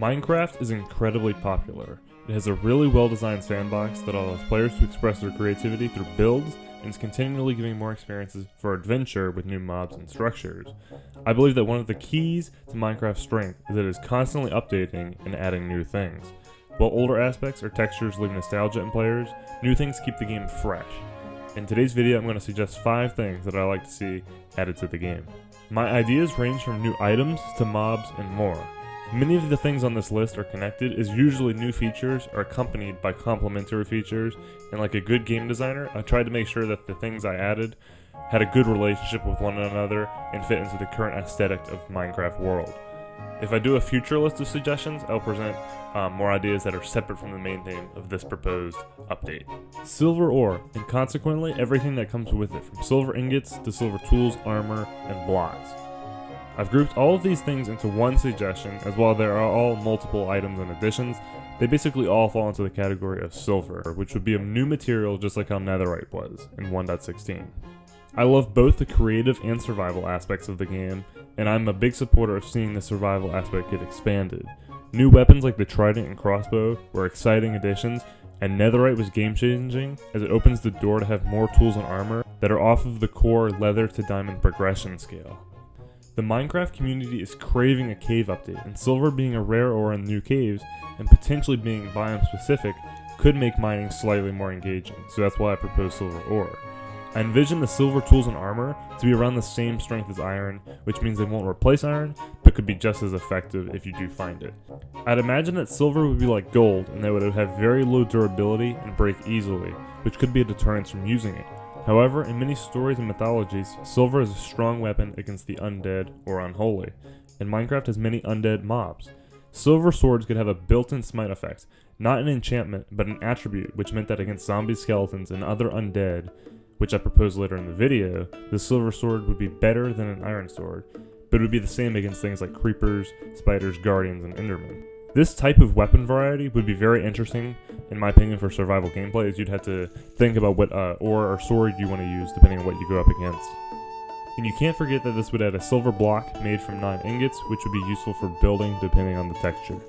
Minecraft is incredibly popular. It has a really well-designed sandbox that allows players to express their creativity through builds and is continually giving more experiences for adventure with new mobs and structures. I believe that one of the keys to Minecraft's strength is that it is constantly updating and adding new things. While older aspects or textures leave nostalgia in players, new things keep the game fresh. In today's video, I'm going to suggest 5 things that I like to see added to the game. My ideas range from new items to mobs and more. Many of the things on this list are connected, as usually new features are accompanied by complementary features, and like a good game designer, I tried to make sure that the things I added had a good relationship with one another and fit into the current aesthetic of Minecraft world. If I do a future list of suggestions, I'll present more ideas that are separate from the main theme of this proposed update. Silver ore, and consequently everything that comes with it, from silver ingots to silver tools, armor, and blocks. I've grouped all of these things into one suggestion, as while there are all multiple items and additions, they basically all fall into the category of silver, which would be a new material just like how netherite was in 1.16. I love both the creative and survival aspects of the game, and I'm a big supporter of seeing the survival aspect get expanded. New weapons like the trident and crossbow were exciting additions, and netherite was game-changing as it opens the door to have more tools and armor that are off of the core leather to diamond progression scale. The Minecraft community is craving a cave update, and silver being a rare ore in new caves, and potentially being biome specific, could make mining slightly more engaging, so that's why I propose silver ore. I envision the silver tools and armor to be around the same strength as iron, which means they won't replace iron, but could be just as effective if you do find it. I'd imagine that silver would be like gold, and that it would have very low durability and break easily, which could be a deterrence from using it. However, in many stories and mythologies, silver is a strong weapon against the undead or unholy, and Minecraft has many undead mobs. Silver swords could have a built-in smite effect, not an enchantment, but an attribute, which meant that against zombie skeletons and other undead, which I propose later in the video, the silver sword would be better than an iron sword, but it would be the same against things like creepers, spiders, guardians, and endermen. This type of weapon variety would be very interesting, in my opinion, for survival gameplay, as you'd have to think about what ore or sword you want to use depending on what you go up against. And you can't forget that this would add a silver block made from 9 ingots, which would be useful for building depending on the texture.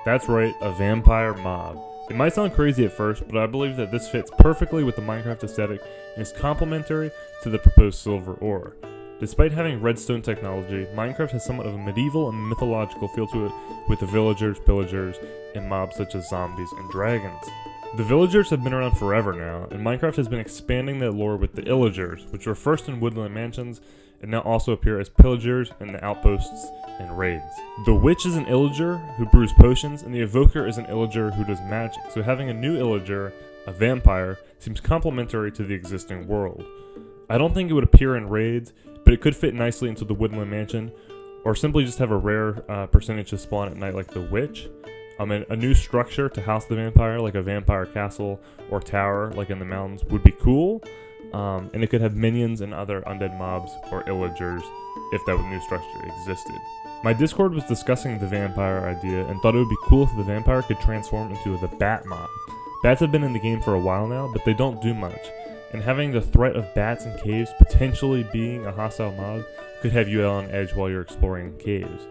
That's right, a vampire mob. It might sound crazy at first, but I believe that this fits perfectly with the Minecraft aesthetic and is complementary to the proposed silver ore. Despite having redstone technology, Minecraft has somewhat of a medieval and mythological feel to it, with the villagers, pillagers, and mobs such as zombies and dragons. The villagers have been around forever now, and Minecraft has been expanding that lore with the illagers, which were first in woodland mansions, and now also appear as pillagers in the outposts and raids. The witch is an illager who brews potions, and the evoker is an illager who does magic, so having a new illager, a vampire, seems complementary to the existing world. I don't think it would appear in raids, but it could fit nicely into the woodland mansion, or simply just have a rare percentage to spawn at night like the witch. A new structure to house the vampire, like a vampire castle or tower like in the mountains, would be cool, and it could have minions and other undead mobs or illagers if that new structure existed. My Discord was discussing the vampire idea and thought it would be cool if the vampire could transform into the bat mob. Bats have been in the game for a while now, but they don't do much, and having the threat of bats in caves potentially being a hostile mob could have you on edge while you're exploring caves.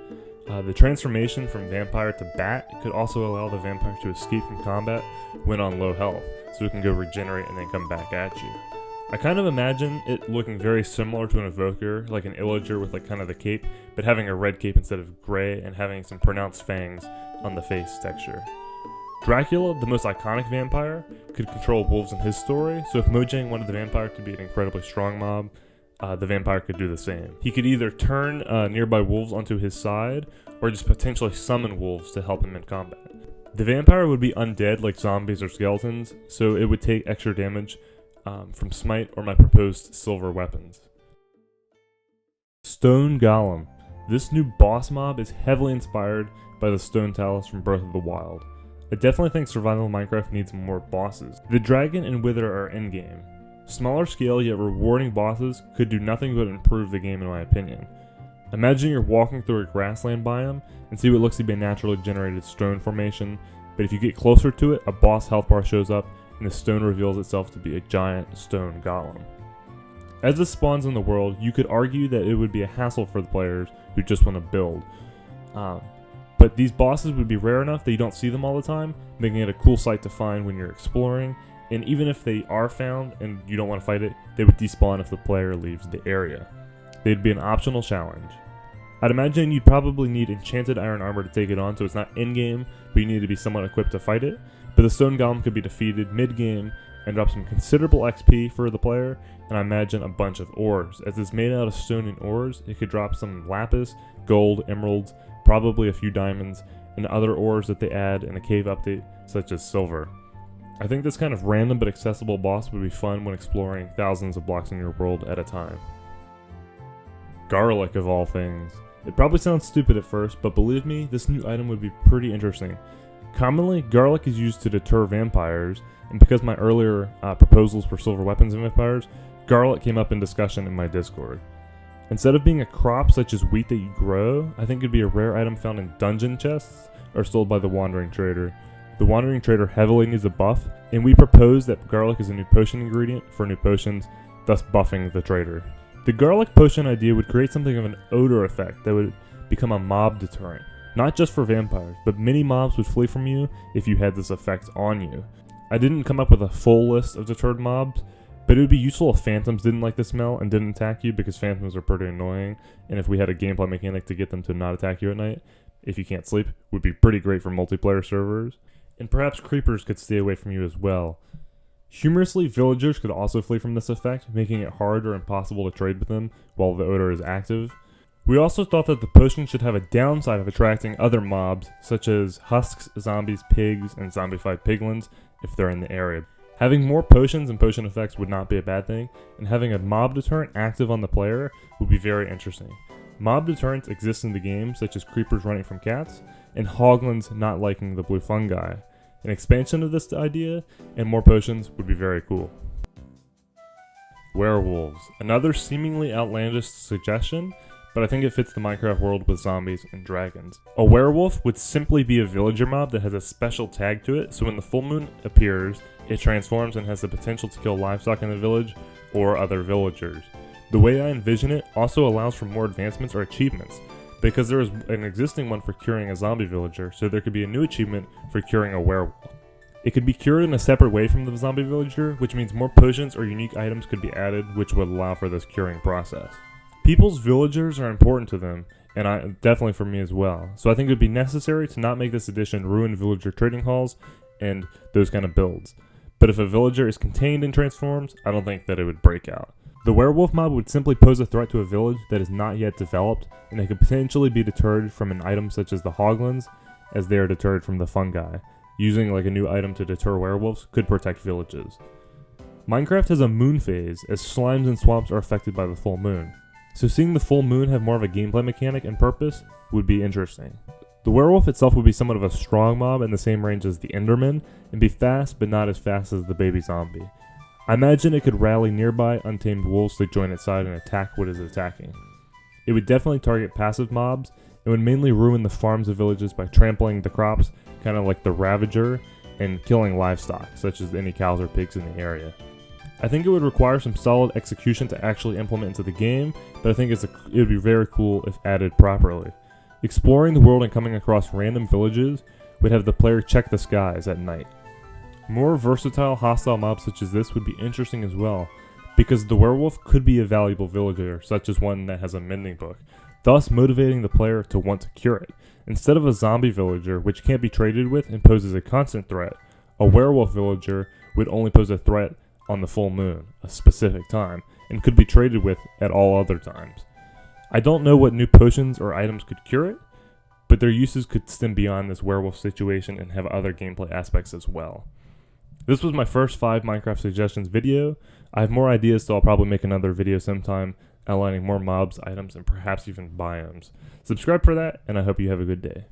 The transformation from vampire to bat could also allow the vampire to escape from combat when on low health, so it can go regenerate and then come back at you. I kind of imagine it looking very similar to an evoker, like an illager with like kind of the cape, but having a red cape instead of gray and having some pronounced fangs on the face texture. Dracula, the most iconic vampire, could control wolves in his story, so if Mojang wanted the vampire to be an incredibly strong mob, the vampire could do the same. He could either turn nearby wolves onto his side, or just potentially summon wolves to help him in combat. The vampire would be undead like zombies or skeletons, so it would take extra damage from smite or my proposed silver weapons. Stone Golem. This new boss mob is heavily inspired by the stone talus from Breath of the Wild. I definitely think survival Minecraft needs more bosses. The dragon and wither are in-game. Smaller scale yet rewarding bosses could do nothing but improve the game in my opinion. Imagine you're walking through a grassland biome and see what looks to be a naturally generated stone formation, but if you get closer to it, a boss health bar shows up and the stone reveals itself to be a giant stone golem. As this spawns in the world, you could argue that it would be a hassle for the players who just want to build. But but these bosses would be rare enough that you don't see them all the time, making it a cool sight to find when you're exploring, and even if they are found and you don't want to fight it, they would despawn if the player leaves the area. They'd be an optional challenge. I'd imagine you'd probably need enchanted iron armor to take it on, so it's not in-game, but you need to be somewhat equipped to fight it. But the stone golem could be defeated mid-game and drop some considerable XP for the player, and I imagine a bunch of ores. As it's made out of stone and ores, it could drop some lapis, gold, emeralds, probably a few diamonds, and other ores that they add in a cave update, such as silver. I think this kind of random but accessible boss would be fun when exploring thousands of blocks in your world at a time. Garlic of all things. It probably sounds stupid at first, but believe me, this new item would be pretty interesting. Commonly, garlic is used to deter vampires, and because my earlier proposals for silver weapons and vampires, garlic came up in discussion in my Discord. Instead of being a crop such as wheat that you grow, I think it'd be a rare item found in dungeon chests or sold by the Wandering Trader. The Wandering Trader heavily needs a buff, and we propose that garlic is a new potion ingredient for new potions, thus buffing the trader. The garlic potion idea would create something of an odor effect that would become a mob deterrent. Not just for vampires, but many mobs would flee from you if you had this effect on you. I didn't come up with a full list of deterred mobs, but it would be useful if phantoms didn't like the smell and didn't attack you, because phantoms are pretty annoying, and if we had a gameplay mechanic to get them to not attack you at night, if you can't sleep, would be pretty great for multiplayer servers. And perhaps creepers could stay away from you as well. Humorously, villagers could also flee from this effect, making it hard or impossible to trade with them while the odor is active. We also thought that the potion should have a downside of attracting other mobs, such as husks, zombies, pigs, and zombified piglins if they're in the area. Having more potions and potion effects would not be a bad thing, and having a mob deterrent active on the player would be very interesting. Mob deterrents exist in the game, such as creepers running from cats, and hoglins not liking the blue fungi. An expansion of this idea and more potions would be very cool. Werewolves. Another seemingly outlandish suggestion, but I think it fits the Minecraft world with zombies and dragons. A werewolf would simply be a villager mob that has a special tag to it, so when the full moon appears, it transforms and has the potential to kill livestock in the village or other villagers. The way I envision it also allows for more advancements or achievements, because there is an existing one for curing a zombie villager, so there could be a new achievement for curing a werewolf. It could be cured in a separate way from the zombie villager, which means more potions or unique items could be added, which would allow for this curing process. People's villagers are important to them, and definitely for me as well, so I think it would be necessary to not make this edition ruin villager trading halls and those kind of builds. But if a villager is contained and transforms, I don't think that it would break out. The werewolf mob would simply pose a threat to a village that is not yet developed, and they could potentially be deterred from an item such as the hoglins, as they are deterred from the fungi. Using like a new item to deter werewolves could protect villages. Minecraft has a moon phase, as slimes and swamps are affected by the full moon. So seeing the full moon have more of a gameplay mechanic and purpose would be interesting. The werewolf itself would be somewhat of a strong mob in the same range as the Enderman, and be fast but not as fast as the baby zombie. I imagine it could rally nearby untamed wolves to join its side and attack what is attacking. It would definitely target passive mobs, and would mainly ruin the farms of villages by trampling the crops, kind of like the Ravager, and killing livestock, such as any cows or pigs in the area. I think it would require some solid execution to actually implement into the game, but I think it would be very cool if added properly. Exploring the world and coming across random villages would have the player check the skies at night. More versatile hostile mobs such as this would be interesting as well, because the werewolf could be a valuable villager, such as one that has a mending book, thus motivating the player to want to cure it. Instead of a zombie villager, which can't be traded with and poses a constant threat, a werewolf villager would only pose a threat on the full moon, a specific time, and could be traded with at all other times. I don't know what new potions or items could cure it, but their uses could stem beyond this werewolf situation and have other gameplay aspects as well. This was my first 5 Minecraft suggestions video. I have more ideas, so I'll probably make another video sometime outlining more mobs, items, and perhaps even biomes. Subscribe for that, and I hope you have a good day.